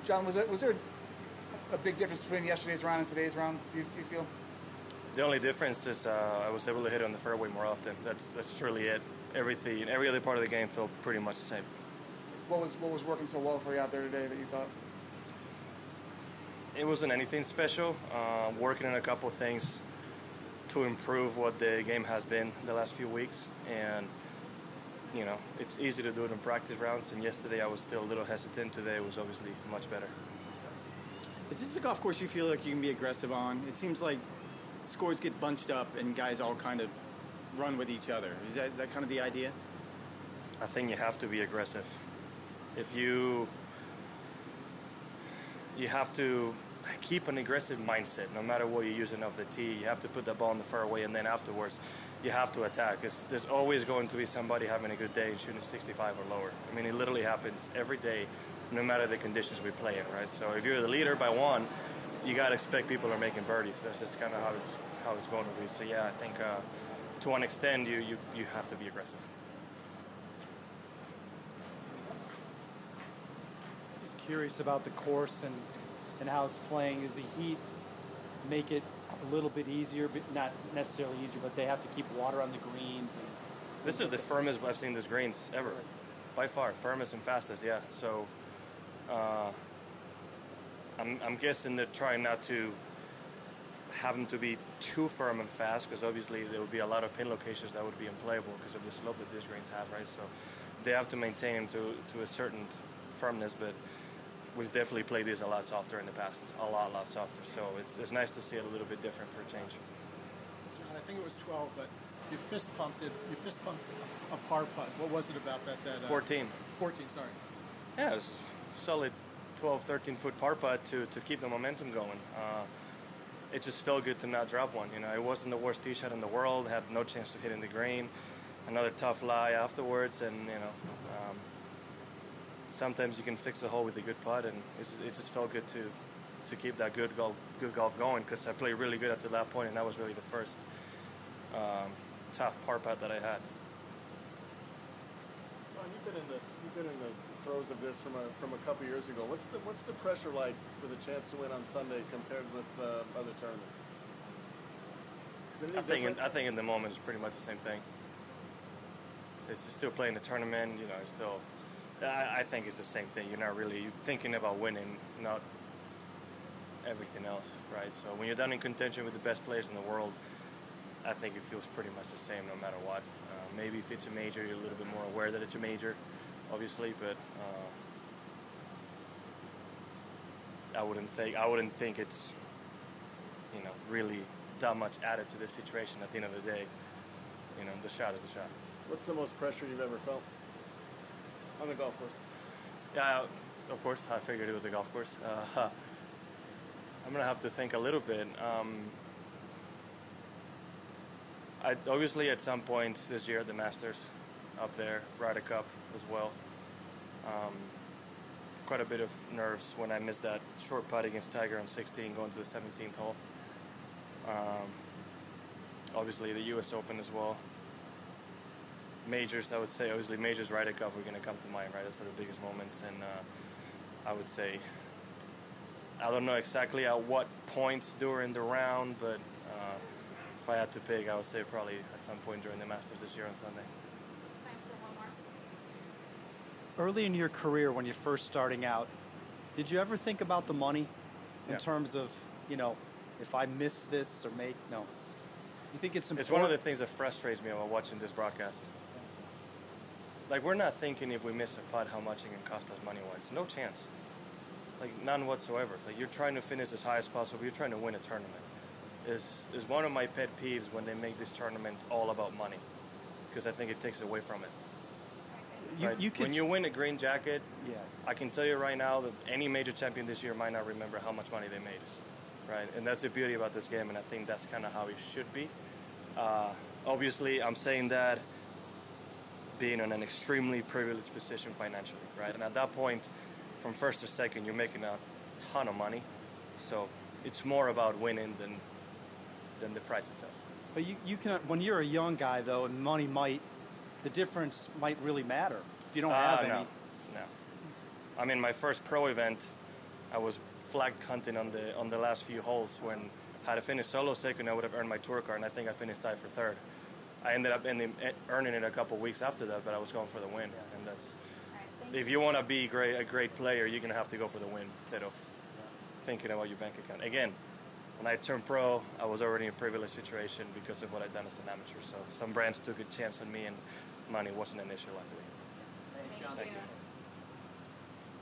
Jon, was there a big difference between yesterday's round and today's round? Do you feel? The only difference is I was able to hit on the fairway more often. That's truly it. Every other part of the game felt pretty much the same. What was working so well for you out there today that you thought? It wasn't anything special. Working on a couple of things to improve what the game has been the last few weeks, and you know, it's easy to do it in practice rounds. And yesterday I was still a little hesitant. Today it was obviously much better. Is this a golf course you feel like you can be aggressive on? It seems like scores get bunched up and guys all kind of run with each other. Is that kind of the idea? I think you have to be aggressive. If you have to keep an aggressive mindset no matter what you're using off the tee. You have to put the ball in the fairway, and then afterwards you have to attack. There's always going to be somebody having a good day and shooting 65 or lower. I mean, it literally happens every day, no matter the conditions we play in, right? So if you're the leader by one, you got to expect people are making birdies. That's just kind of how it's going to be. So yeah, I think to an extent you have to be aggressive. Just curious about the course and how it's playing. Does the heat make it a little bit easier, but not necessarily easier, but they have to keep water on the greens? This is the firmest I've seen these greens ever. By far, firmest and fastest, yeah. So I'm guessing they're trying not to have them to be too firm and fast, because obviously there would be a lot of pin locations that would be unplayable because of the slope that these greens have, right? So they have to maintain them to a certain firmness, but we've definitely played these a lot softer in the past, a lot softer. So it's nice to see it a little bit different for a change. Jon, I think it was 12, but you fist pumped a par putt. What was it about that? 14. 14, sorry. Yeah, it was solid 12, 13-foot par putt to keep the momentum going. It just felt good to not drop one. You know, it wasn't the worst tee shot in the world. Had no chance of hitting the green. Another tough lie afterwards, and you know. Sometimes you can fix a hole with a good putt, and it just felt good to keep that good golf going, because I played really good up to that point, and that was really the first tough par putt that I had. Jon, you've been in the throes of this from a couple years ago. What's the pressure like with a chance to win on Sunday compared with other tournaments? I think in the moment it's pretty much the same thing. It's still playing the tournament, you know. It's still. I think it's the same thing. You're thinking about winning, not everything else, right? So when you're done in contention with the best players in the world, I think it feels pretty much the same no matter what. Maybe if it's a major, you're a little bit more aware that it's a major, obviously, but I wouldn't think it's, you know, really that much added to the situation at the end of the day. You know, the shot is the shot. What's the most pressure you've ever felt on the golf course? Yeah, of course. I figured it was a golf course. I'm gonna have to think a little bit. I obviously at some point this year at the Masters, up there, Ryder Cup as well. Quite a bit of nerves when I missed that short putt against Tiger on 16, going to the 17th hole. Obviously the U.S. Open as well. Majors, I would say, obviously majors, Ryder Cup are going to come to mind, right? Those are the biggest moments, and I would say, I don't know exactly at what point during the round, but if I had to pick, I would say probably at some point during the Masters this year on Sunday. Early in your career, when you're first starting out, did you ever think about the money in terms of, you know, if I miss this or no? You think it's important? It's one of the things that frustrates me while watching this broadcast. Like, we're not thinking if we miss a putt how much it can cost us money-wise. No chance. Like, none whatsoever. Like, you're trying to finish as high as possible. You're trying to win a tournament. Is one of my pet peeves when they make this tournament all about money, because I think it takes away from it. When you win a green jacket, I can tell you right now that any major champion this year might not remember how much money they made. Right? And that's the beauty about this game, and I think that's kind of how it should be. Obviously, I'm saying that being in an extremely privileged position financially, right? And at that point, from first to second, you're making a ton of money. So it's more about winning than the price itself. But you can, when you're a young guy, though, and the difference might really matter if you don't have any. No. I mean, my first pro event, I was flag hunting on the last few holes when had I finished solo second, I would have earned my tour card, and I think I finished tied for third. I ended up earning it a couple weeks after that, but I was going for the win, and that's. If you want to be a great player, you're gonna have to go for the win instead of thinking about your bank account. Again, when I turned pro, I was already in a privileged situation because of what I'd done as an amateur. So some brands took a chance on me, and money wasn't an issue, luckily. Thank you.